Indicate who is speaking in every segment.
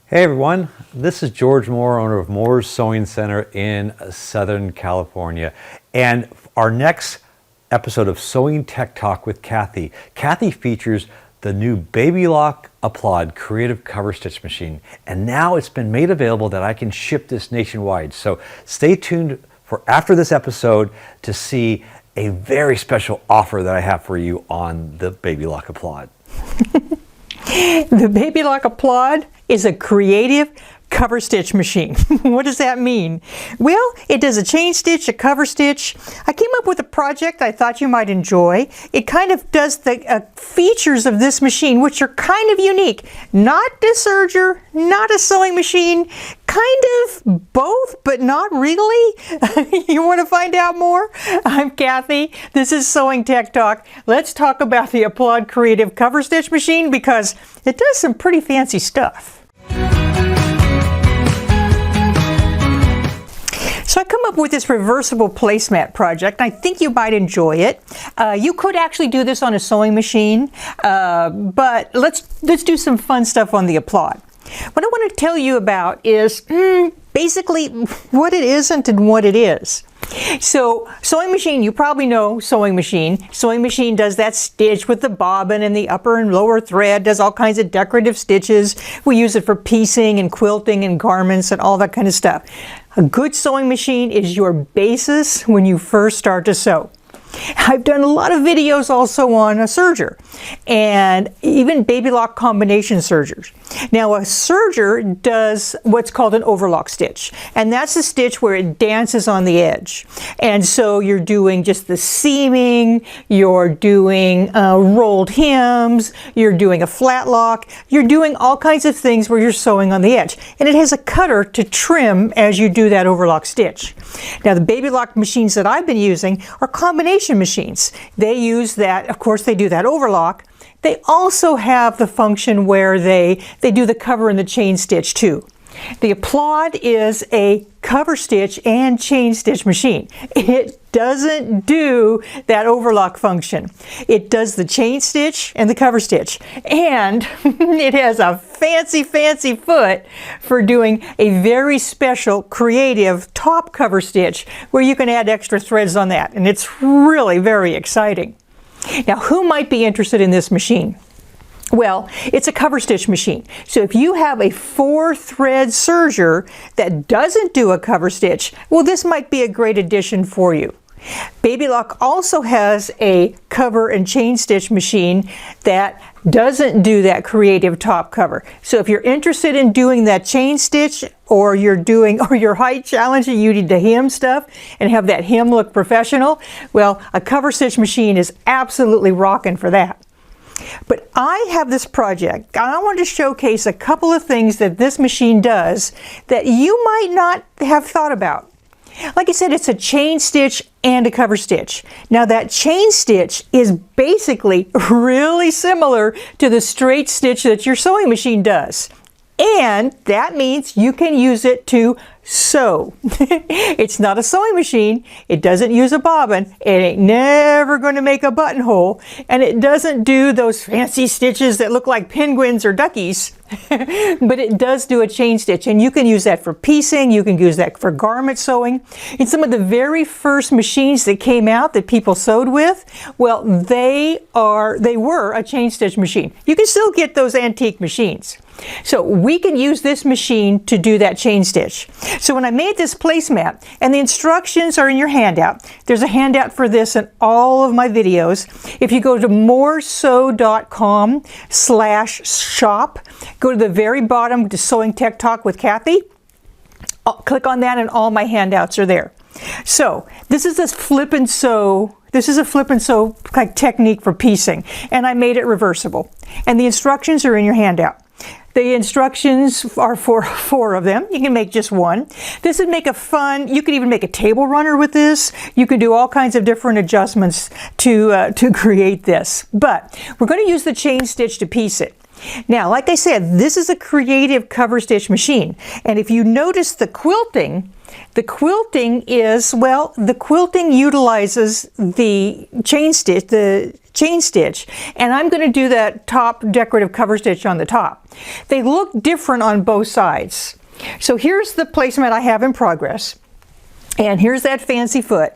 Speaker 1: Hey everyone, this is George Moore, owner of Moore's Sewing Center in Southern California. And our next episode of Sewing Tech Talk with Cathy. Cathy features the new Babylock Applaud creative cover stitch machine. And now it's been made available that I can ship this nationwide. So stay tuned for after this episode to see a very special offer that I have for you on the Babylock Applaud.
Speaker 2: The Babylock Applaud is a creative cover stitch machine. What does that mean? Well, it does a chain stitch, a cover stitch. I came up with a project I thought you might enjoy. It kind of does the features of this machine, which are kind of unique. Not a serger, not a sewing machine, kind of both, but not really. You want to find out more? I'm Cathy. This is Sewing Tech Talk. Let's talk about the Applaud Creative Cover Stitch Machine because it does some pretty fancy stuff. So I come up with this reversible placemat project. I think you might enjoy it. You could actually do this on a sewing machine, but let's do some fun stuff on the Applaud. What I want to tell you about is basically what it isn't and what it is. So sewing machine, you probably know sewing machine. Sewing machine does that stitch with the bobbin and the upper and lower thread, does all kinds of decorative stitches. We use it for piecing and quilting and garments and all that kind of stuff. A good sewing machine is your basis when you first start to sew. I've done a lot of videos also on a serger and even Babylock combination sergers. Now a serger does what's called an overlock stitch, and that's a stitch where it dances on the edge. And so you're doing just the seaming, you're doing rolled hems, you're doing a flat lock, you're doing all kinds of things where you're sewing on the edge. And it has a cutter to trim as you do that overlock stitch. Now the Babylock machines that I've been using are combination machines. They use that, of course they do that overlock. They also have the function where they do the cover and the chain stitch too. The Applaud is a cover stitch and chain stitch machine. It doesn't do that overlock function. It does the chain stitch and the cover stitch. And it has a fancy foot for doing a very special creative top cover stitch where you can add extra threads on that. And it's really very exciting. Now, who might be interested in this machine? Well, it's a cover stitch machine. So if you have a 4-thread serger that doesn't do a cover stitch, well, this might be a great addition for you. Babylock also has a cover and chain stitch machine that doesn't do that creative top cover. So if you're interested in doing that chain stitch or your height challenge and you need to hem stuff and have that hem look professional, well, a cover stitch machine is absolutely rocking for that. But I have this project. I want to showcase a couple of things that this machine does that you might not have thought about. Like I said, it's a chain stitch and a cover stitch. Now that chain stitch is basically really similar to the straight stitch that your sewing machine does. And that means you can use it to sew. It's not a sewing machine. It doesn't use a bobbin. It ain't never going to make a buttonhole. And it doesn't do those fancy stitches that look like penguins or duckies. But it does do a chain stitch. And you can use that for piecing. You can use that for garment sewing. In some of the very first machines that came out that people sewed with, well, they were a chain stitch machine. You can still get those antique machines. So we can use this machine to do that chain stitch. So when I made this placemat, and the instructions are in your handout, there's a handout for this in all of my videos. If you go to moresew.com/shop, go to the very bottom to Sewing Tech Talk with Cathy, click on that and all my handouts are there. So this is a flip and sew technique for piecing, and I made it reversible. And the instructions are in your handout. The instructions are for 4 of them. You can make just one. This would make you could even make a table runner with this. You can do all kinds of different adjustments to create this. But we're going to use the chain stitch to piece it. Now, like I said, this is a creative cover stitch machine. And if you notice the quilting utilizes the chain stitch, the chain stitch, and I'm going to do that top decorative cover stitch on the top. They look different on both sides. So here's the placemat I have in progress, and here's that fancy foot.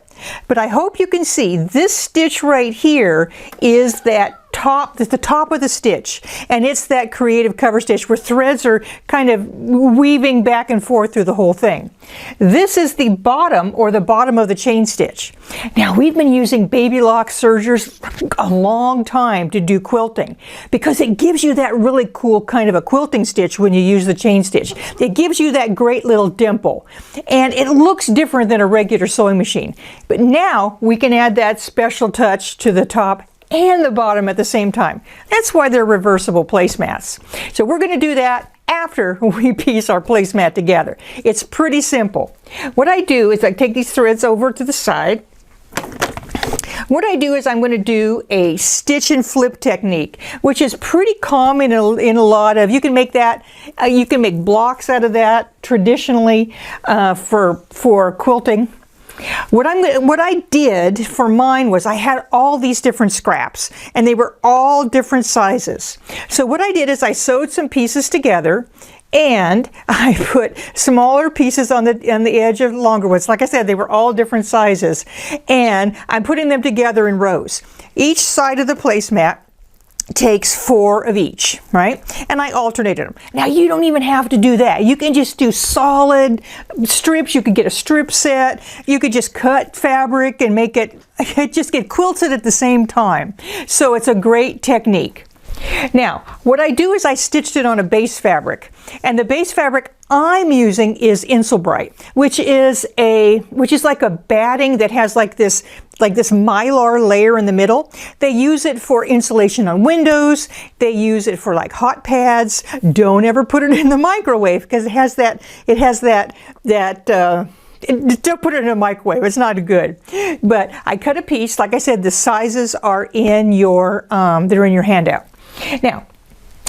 Speaker 2: But I hope you can see this stitch right here is that top, the top of the stitch, and it's that creative cover stitch where threads are kind of weaving back and forth through the whole thing. This is the bottom, or the bottom of the chain stitch. Now, we've been using Babylock sergers a long time to do quilting because it gives you that really cool kind of a quilting stitch when you use the chain stitch. It gives you that great little dimple, and it looks different than a regular sewing machine. But now we can add that special touch to the top and the bottom at the same time. That's why they're reversible placemats. So we're going to do that after we piece our placemat together. It's pretty simple. What I do is I take these threads over to the side. What I do is I'm going to do a stitch and flip technique, which is pretty common in a lot of, you can make that, you can make blocks out of that traditionally for quilting. What I did for mine was I had all these different scraps, and they were all different sizes. So what I did is I sewed some pieces together, and I put smaller pieces on the edge of longer ones. Like I said, they were all different sizes, and I'm putting them together in rows. Each side of the placemat takes 4 of each, right? And I alternated them. Now, you don't even have to do that. You can just do solid strips. You could get a strip set. You could just cut fabric and make it just get quilted at the same time. So it's a great technique. Now, what I do is I stitched it on a base fabric, and the base fabric I'm using is Insulbright, which is like a batting that has like this mylar layer in the middle. They use it for insulation on windows. They use it for like hot pads. Don't ever put it in the microwave because it has that don't put it in a microwave, it's not good. But I cut a piece. Like I said, the sizes are in your they're in your handout. Now,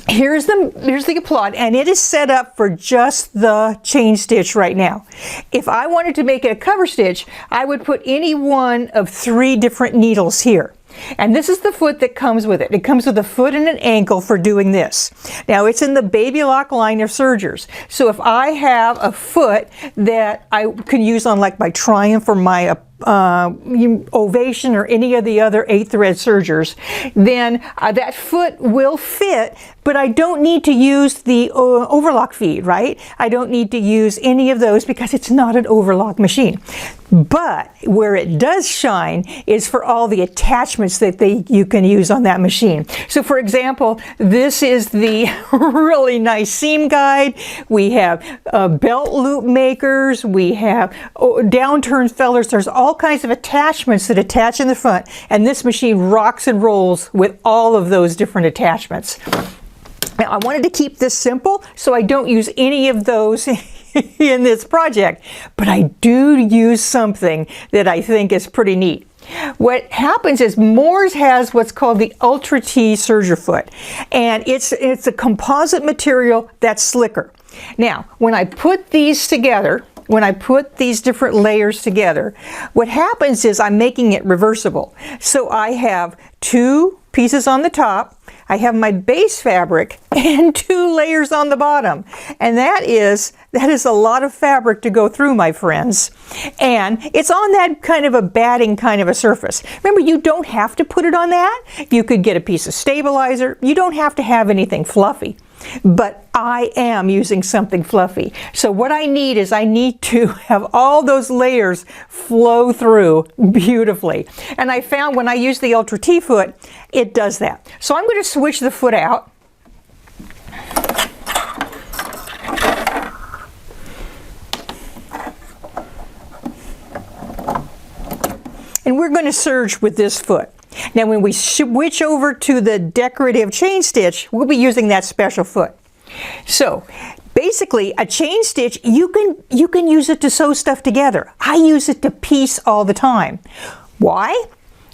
Speaker 2: here's the Applaud, and it is set up for just the chain stitch right now. If I wanted to make it a cover stitch, I would put any one of 3 different needles here. And this is the foot that comes with it. It comes with a foot and an ankle for doing this. Now, it's in the Babylock line of sergers. So if I have a foot that I can use on like my Triumph or my Ovation or any of the other 8-thread sergers, then that foot will fit, but I don't need to use the overlock feed, right? I don't need to use any of those because it's not an overlock machine. But where it does shine is for all the attachments that you can use on that machine. So for example, this is the really nice seam guide. We have belt loop makers. We have downturn fellers. There's all kinds of attachments that attach in the front, and this machine rocks and rolls with all of those different attachments. Now, I wanted to keep this simple, so I don't use any of those in this project, but I do use something that I think is pretty neat. What happens is Moores has what's called the Ultra T serger foot, and it's a composite material that's slicker. Now, when I put these together, when I put these different layers together, what happens is I'm making it reversible. So I have 2 pieces on the top, I have my base fabric, and 2 layers on the bottom. And that is a lot of fabric to go through, my friends. And it's on that kind of a batting kind of a surface. Remember, you don't have to put it on that. You could get a piece of stabilizer. You don't have to have anything fluffy. But I am using something fluffy. So what I need is I need to have all those layers flow through beautifully. And I found when I use the Ultra T foot, it does that. So I'm going to switch the foot out. And we're going to serge with this foot. Now, when we switch over to the decorative chain stitch, we'll be using that special foot. So, basically, a chain stitch, you can use it to sew stuff together. I use it to piece all the time. Why?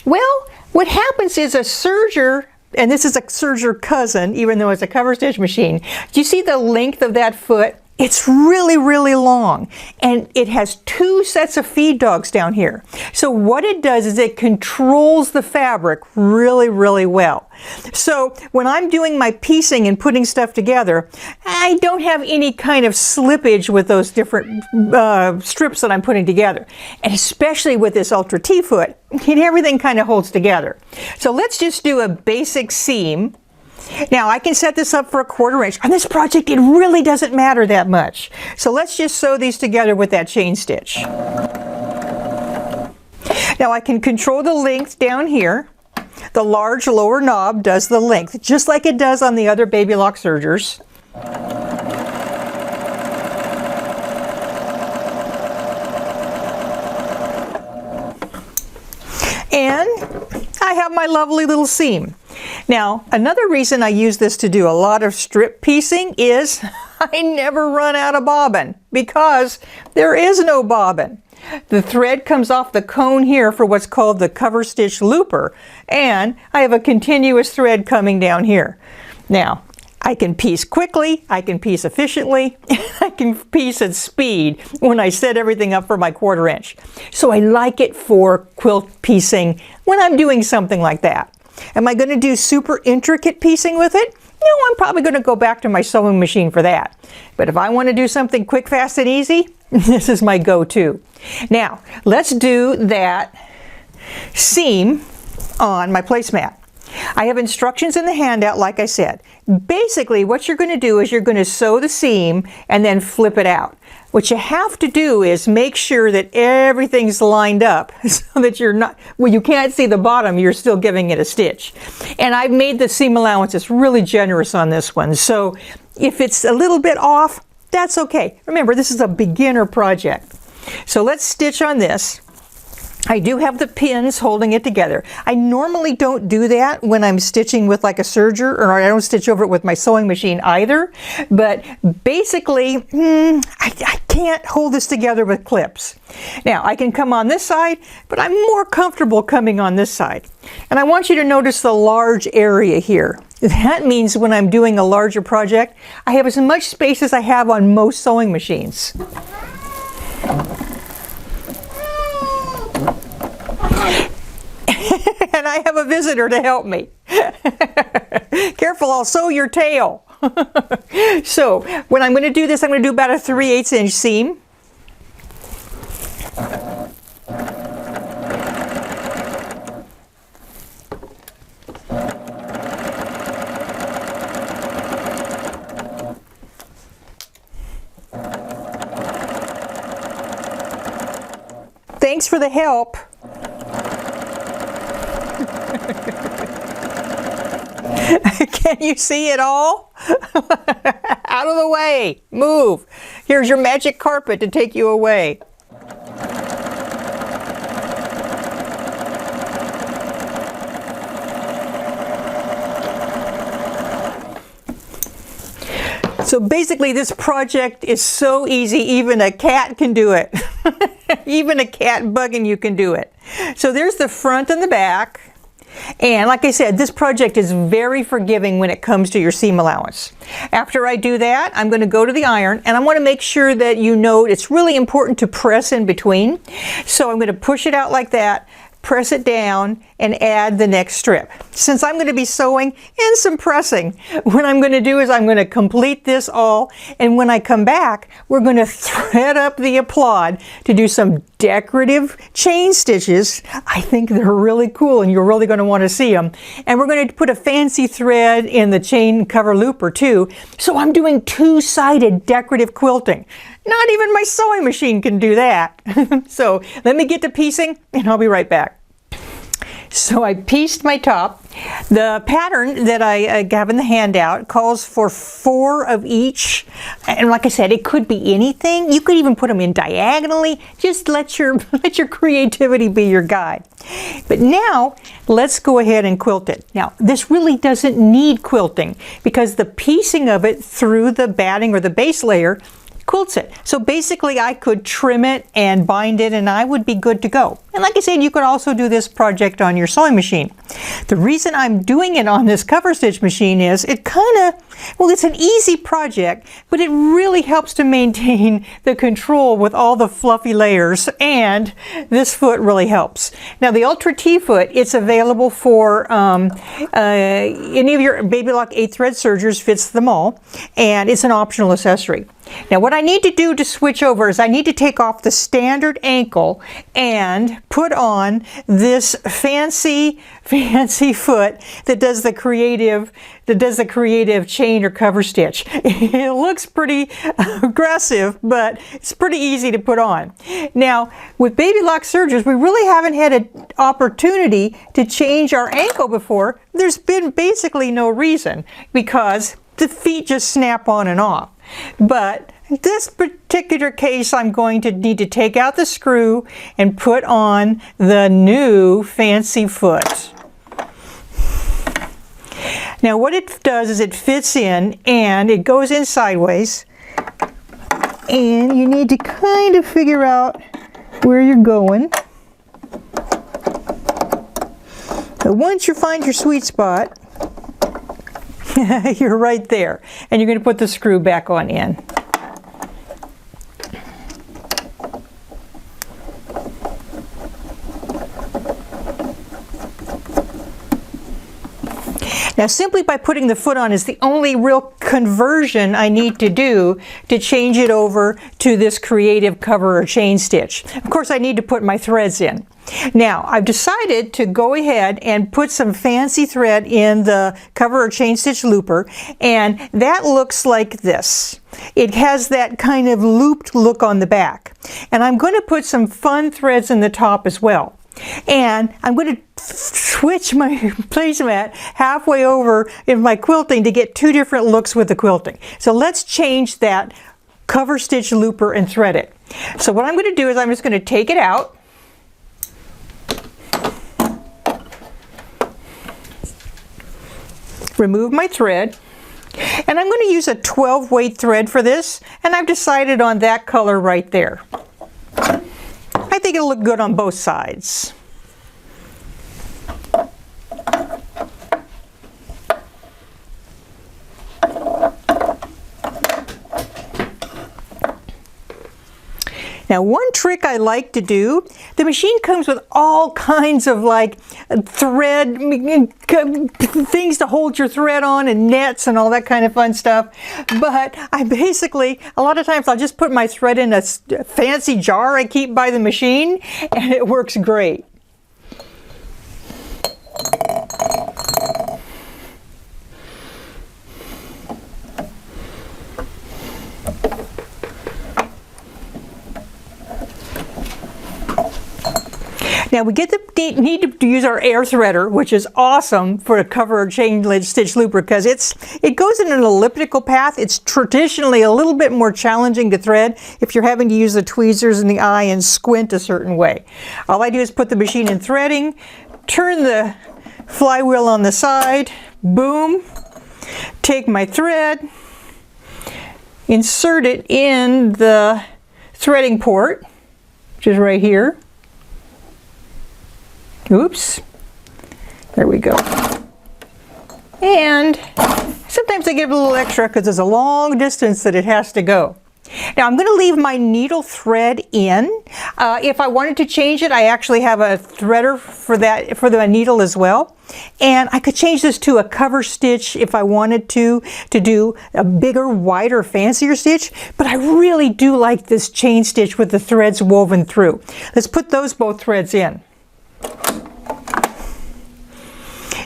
Speaker 2: Well, what happens is a serger, and this is a serger cousin, even though it's a cover stitch machine. Do you see the length of that foot? It's really, really long, and it has 2 sets of feed dogs down here. So what it does is it controls the fabric really, really well. So when I'm doing my piecing and putting stuff together, I don't have any kind of slippage with those different strips that I'm putting together. And especially with this Ultra T-foot, everything kind of holds together. So let's just do a basic seam. Now I can set this up for a 1/4 inch. On this project it really doesn't matter that much. So let's just sew these together with that chain stitch. Now I can control the length down here. The large lower knob does the length, just like it does on the other Babylock sergers. And I have my lovely little seam. Now, another reason I use this to do a lot of strip piecing is I never run out of bobbin, because there is no bobbin. The thread comes off the cone here for what's called the cover stitch looper, and I have a continuous thread coming down here. Now, I can piece quickly, I can piece efficiently, I can piece at speed when I set everything up for my 1/4 inch. So I like it for quilt piecing when I'm doing something like that. Am I going to do super intricate piecing with it? No, I'm probably going to go back to my sewing machine for that. But if I want to do something quick, fast, and easy, this is my go-to. Now, let's do that seam on my placemat. I have instructions in the handout, like I said. Basically, what you're going to do is you're going to sew the seam and then flip it out. What you have to do is make sure that everything's lined up so that you're not, well, you can't see the bottom, you're still giving it a stitch. And I've made the seam allowances really generous on this one. So if it's a little bit off, that's okay. Remember, this is a beginner project. So let's stitch on this. I do have the pins holding it together. I normally don't do that when I'm stitching with like a serger, or I don't stitch over it with my sewing machine either. But basically, I can't hold this together with clips. Now, I can come on this side, but I'm more comfortable coming on this side. And I want you to notice the large area here. That means when I'm doing a larger project, I have as much space as I have on most sewing machines. And I have a visitor to help me. Careful, I'll sew your tail. So when I'm going to do this, I'm going to do about a 3/8 inch seam. Thanks for the help. Can you see it all? Out of the way. Move. Here's your magic carpet to take you away. So basically this project is so easy, even a cat can do it. Even a cat bugging you can do it. So there's the front and the back. And like I said, this project is very forgiving when it comes to your seam allowance. After I do that, I'm going to go to the iron, and I want to make sure that you know it's really important to press in between. So I'm going to push it out like that, press it down, and add the next strip. Since I'm going to be sewing and some pressing, what I'm going to do is I'm going to complete this all, and when I come back, we're going to thread up the Applaud to do some decorative chain stitches. I think they're really cool, and you're really going to want to see them. And we're going to put a fancy thread in the chain cover looper too. So I'm doing two-sided decorative quilting. Not even my sewing machine can do that. So let me get to piecing, and I'll be right back. So I pieced my top. The pattern that I have in the handout calls for 4 of each. And like I said, it could be anything. You could even put them in diagonally. Just let your creativity be your guide. But now, let's go ahead and quilt it. Now, this really doesn't need quilting because the piecing of it through the batting or the base layer quilts it. So basically I could trim it and bind it and I would be good to go. And like I said, you could also do this project on your sewing machine. The reason I'm doing it on this cover stitch machine is it kind of Well, it's an easy project, but it really helps to maintain the control with all the fluffy layers, and this foot really helps. Now, the Ultra T foot, it's available for any of your Babylock 8-thread sergers, fits them all, and it's an optional accessory. Now, what I need to do to switch over is I need to take off the standard ankle and put on this fancy foot that does the creative chain or cover stitch. It looks pretty aggressive, but it's pretty easy to put on. Now, with Babylock sergers, we really haven't had an opportunity to change our ankle before. There's been basically no reason, because the feet just snap on and off. But in this particular case, I'm going to need to take out the screw and put on the new fancy foot. Now, what it does is it fits in, and it goes in sideways, and you need to kind of figure out where you're going. But once you find your sweet spot, you're right there, and you're going to put the screw back on in. Now, simply by putting the foot on is the only real conversion I need to do to change it over to this creative cover or chain stitch. Of course, I need to put my threads in. Now, I've decided to go ahead and put some fancy thread in the cover or chain stitch looper, and that looks like this. It has that kind of looped look on the back. And I'm going to put some fun threads in the top as well. And I'm going to switch my placemat halfway over in my quilting to get two different looks with the quilting. So let's change that cover stitch looper and thread it. So what I'm going to do is I'm just going to take it out. Remove my thread. And I'm going to use a 12 weight thread for this, and I've decided on that color right there. I think it'll look good on both sides. Now, one trick I like to do, the machine comes with all kinds of like thread things to hold your thread on, and nets and all that kind of fun stuff. But I basically, a lot of times I'll just put my thread in a fancy jar I keep by the machine, and it works great. Now, we get the need to use our air threader, which is awesome for a cover or chain stitch looper, because it goes in an elliptical path. It's traditionally a little bit more challenging to thread if you're having to use the tweezers in the eye and squint a certain way. All I do is put the machine in threading, turn the flywheel on the side, boom, take my thread, insert it in the threading port, which is right here. Oops, there we go. And sometimes I give it a little extra because there's a long distance that it has to go. Now, I'm going to leave my needle thread in. If I wanted to change it, I actually have a threader for that, for the needle as well. And I could change this to a cover stitch if I wanted to do a bigger, wider, fancier stitch. But I really do like this chain stitch with the threads woven through. Let's put those both threads in.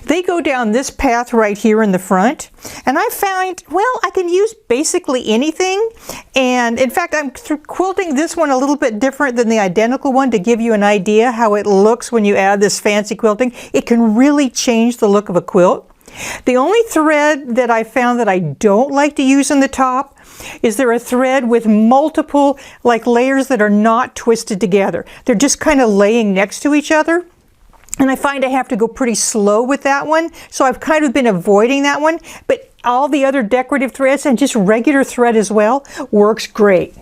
Speaker 2: They go down this path right here in the front, and I found, well, I can use basically anything. And in fact, I'm quilting this one a little bit different than the identical one to give you an idea how it looks when you add this fancy quilting. It can really change the look of a quilt. The only thread that I found that I don't like to use in the top is there a thread with multiple like layers that are not twisted together. They're just kind of laying next to each other. And I find I have to go pretty slow with that one, so I've kind of been avoiding that one. But all the other decorative threads and just regular thread as well works great.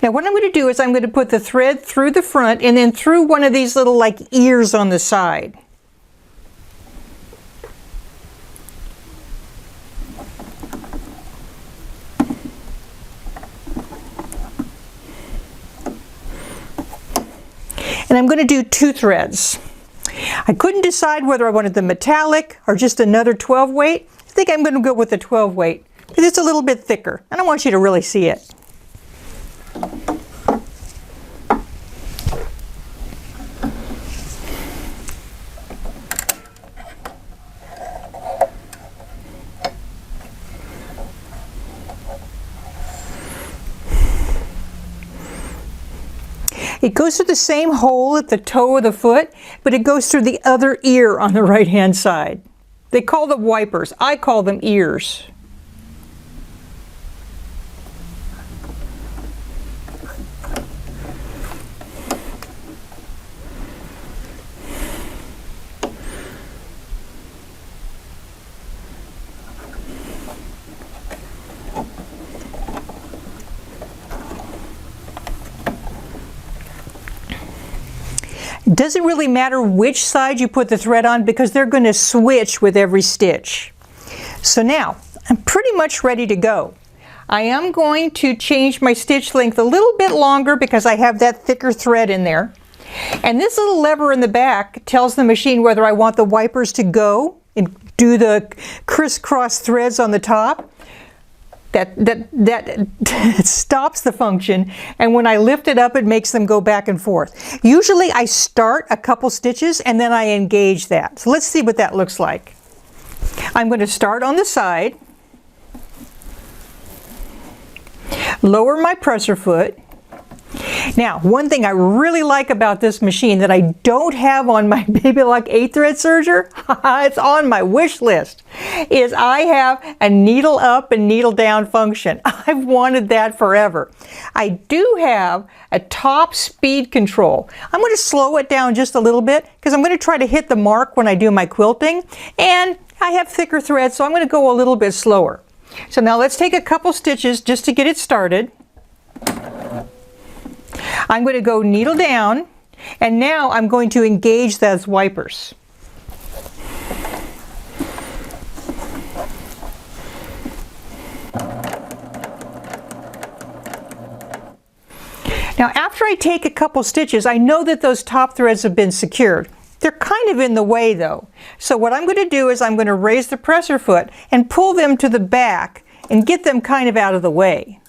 Speaker 2: Now what I'm going to do is I'm going to put the thread through the front and then through one of these little like ears on the side. And I'm going to do 2 threads. I couldn't decide whether I wanted the metallic or just another 12 weight. I think I'm going to go with the 12 weight because it's a little bit thicker. I don't want you to really see it. It goes through the same hole at the toe of the foot, but it goes through the other ear on the right-hand side. They call them wipers. I call them ears. It doesn't really matter which side you put the thread on because they're going to switch with every stitch. So now I'm pretty much ready to go. I am going to change my stitch length a little bit longer because I have that thicker thread in there. And this little lever in the back tells the machine whether I want the wipers to go and do the crisscross threads on the top. That stops the function, and when I lift it up it makes them go back and forth. Usually I start a couple stitches and then I engage that. So let's see what that looks like. I'm going to start on the side, lower my presser foot. Now, one thing I really like about this machine that I don't have on my Babylock 8-thread serger, it's on my wish list, is I have a needle up and needle down function. I've wanted that forever. I do have a top speed control. I'm going to slow it down just a little bit because I'm going to try to hit the mark when I do my quilting, and I have thicker threads, so I'm going to go a little bit slower. So now let's take a couple stitches just to get it started. I'm going to go needle down, and now I'm going to engage those wipers. Now after I take a couple stitches, I know that those top threads have been secured. They're kind of in the way though. So what I'm going to do is I'm going to raise the presser foot and pull them to the back and get them kind of out of the way.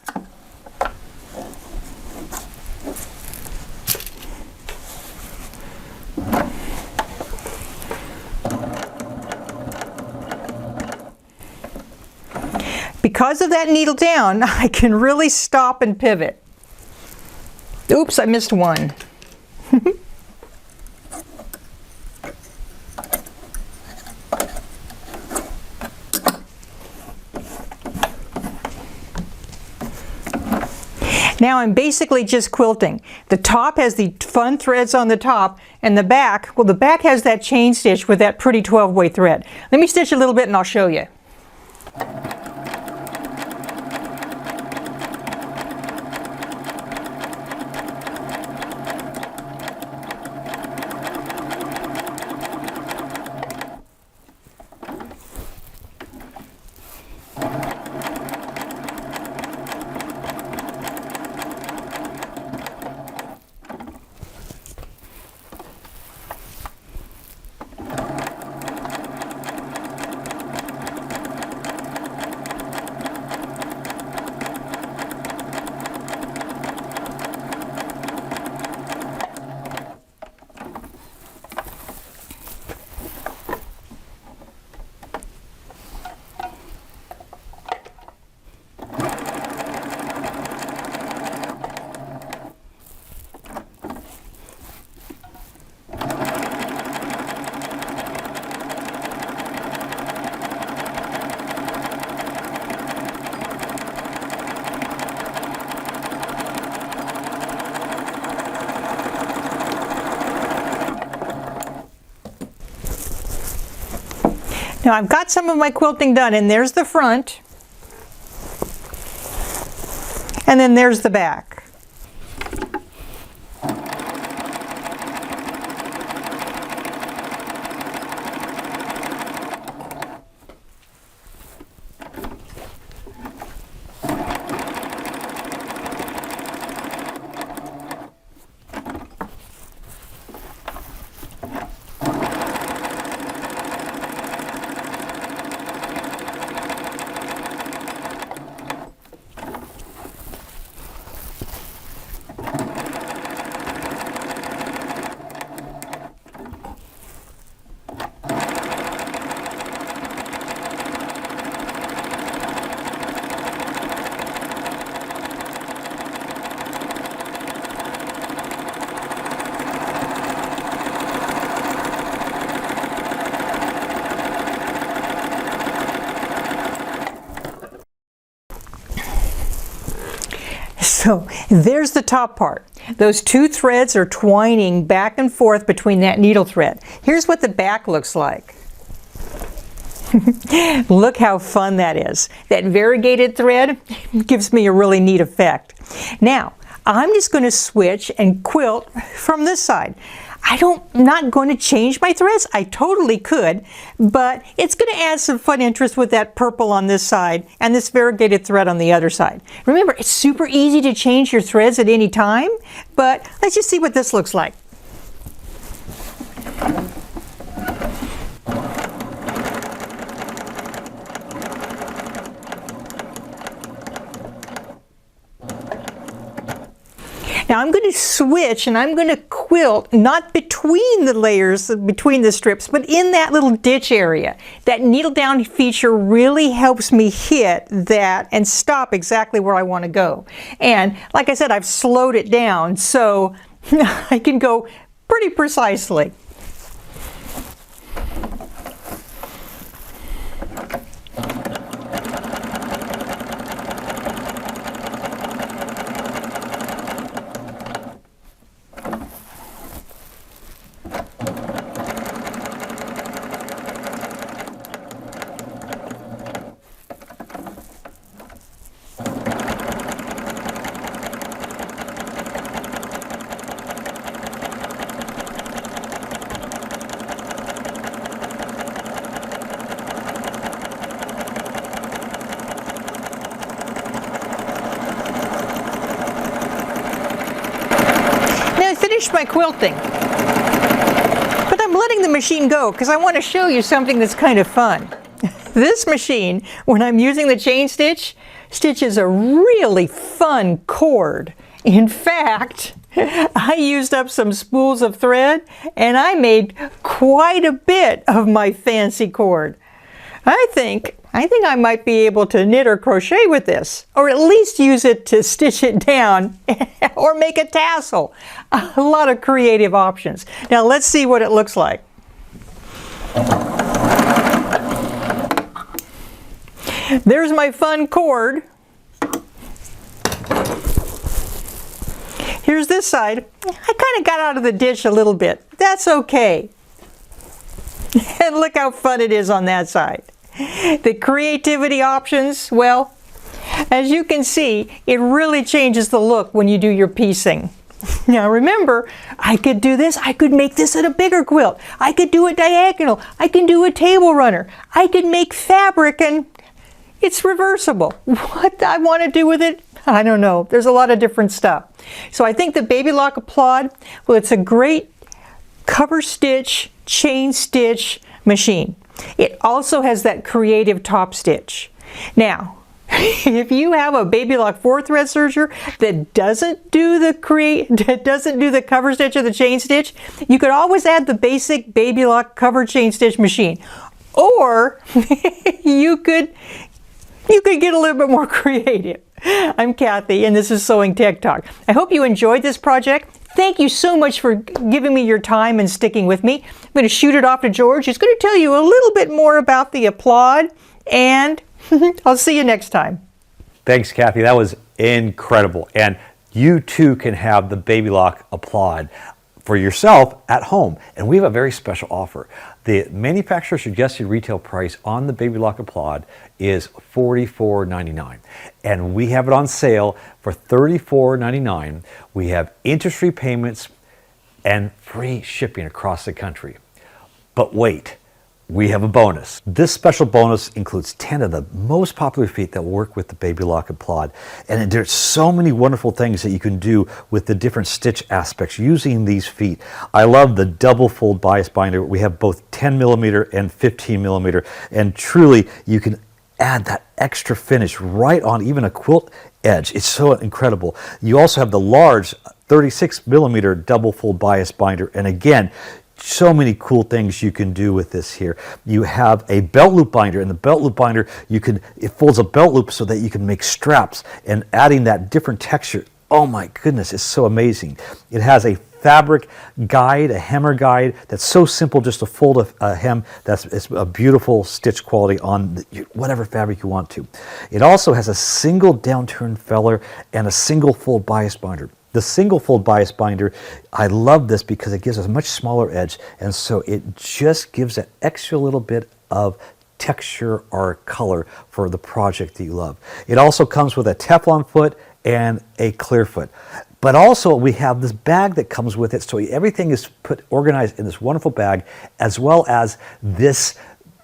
Speaker 2: Because of that needle down, I can really stop and pivot. Oops, I missed one. Now I'm basically just quilting. The top has the fun threads on the top, and the back, well, the back has that chain stitch with that pretty 12-way thread. Let me stitch a little bit and I'll show you. Now I've got some of my quilting done, and there's the front, and then there's the back. So there's the top part. Those two threads are twining back and forth between that needle thread. Here's what the back looks like. Look how fun that is. That variegated thread gives me a really neat effect. Now, I'm just going to switch and quilt from this side. I'm not going to change my threads. I totally could, but it's going to add some fun interest with that purple on this side and this variegated thread on the other side. Remember, it's super easy to change your threads at any time, but let's just see what this looks like. Now I'm going to switch and I'm going to quilt not between the layers, between the strips, but in that little ditch area. That needle down feature really helps me hit that and stop exactly where I want to go. And like I said, I've slowed it down so I can go pretty precisely. Finished my quilting, but I'm letting the machine go because I want to show you something that's kind of fun. This machine, when I'm using the chain stitch, stitches a really fun cord. In fact, I used up some spools of thread and I made quite a bit of my fancy cord. I think I might be able to knit or crochet with this, or at least use it to stitch it down or make a tassel. A lot of creative options. Now let's see what it looks like. There's my fun cord. Here's this side. I kind of got out of the ditch a little bit. That's okay. And look how fun it is on that side. The creativity options, well, as you can see, it really changes the look when you do your piecing. Now remember, I could do this, I could make this in a bigger quilt. I could do it diagonal, I can do a table runner. I could make fabric and it's reversible. What I want to do with it, I don't know. There's a lot of different stuff. So I think the Babylock Applaud, well, it's a great cover stitch, chain stitch machine. It also has that creative top stitch. Now, if you have a Babylock 4-thread serger that doesn't do the cover stitch or the chain stitch, you could always add the basic Babylock cover chain stitch machine. Or you could get a little bit more creative. I'm Cathy and this is Sewing Tech Talk. I hope you enjoyed this project. Thank you so much for giving me your time and sticking with me. I'm going to shoot it off to George, who's going to tell you a little bit more about the Applaud, and I'll see you next time.
Speaker 1: Thanks, Cathy. That was incredible. And you too can have the Babylock Applaud for yourself at home. And we have a very special offer. The manufacturer suggested retail price on the Babylock Applaud is $44.99. And we have it on sale for $34.99. We have interest-free payments and free shipping across the country. But wait, we have a bonus. This special bonus includes 10 of the most popular feet that work with the Babylock Applaud. And there's so many wonderful things that you can do with the different stitch aspects using these feet. I love the double fold bias binder. We have both 10 millimeter and 15 millimeter. And truly, you can add that extra finish right on even a quilt edge. It's so incredible. You also have the large 36 millimeter double fold bias binder. And again, so many cool things you can do with this here. You have a belt loop binder, and the belt loop binder, it folds a belt loop so that you can make straps, and adding that different texture. Oh my goodness, it's so amazing. It has a fabric guide, a hemmer guide that's so simple just to fold a hem. It's a beautiful stitch quality on whatever fabric you want to. It also has a single downturn feller and a single fold bias binder. The single fold bias binder, I love this because it gives us a much smaller edge, and so it just gives that extra little bit of texture or color for the project that you love. It also comes with a Teflon foot and a clear foot. But also we have this bag that comes with it, so everything is organized in this wonderful bag, as well as this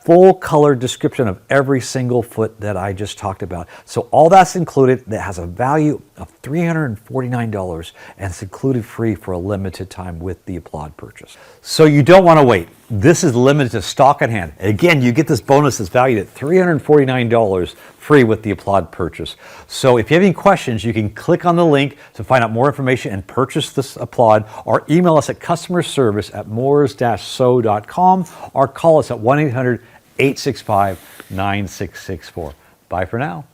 Speaker 1: full color description of every single foot that I just talked about. So all that's included. That has a value of $349, and it's included free for a limited time with the Applaud purchase. So you don't want to wait. This is limited to stock on hand. Again, you get this bonus that's valued at $349 free with the Applaud purchase. So if you have any questions, you can click on the link to find out more information and purchase this Applaud, or email us at customerservice@moores-sew.com, or call us at 1-800-865-9664. Bye for now.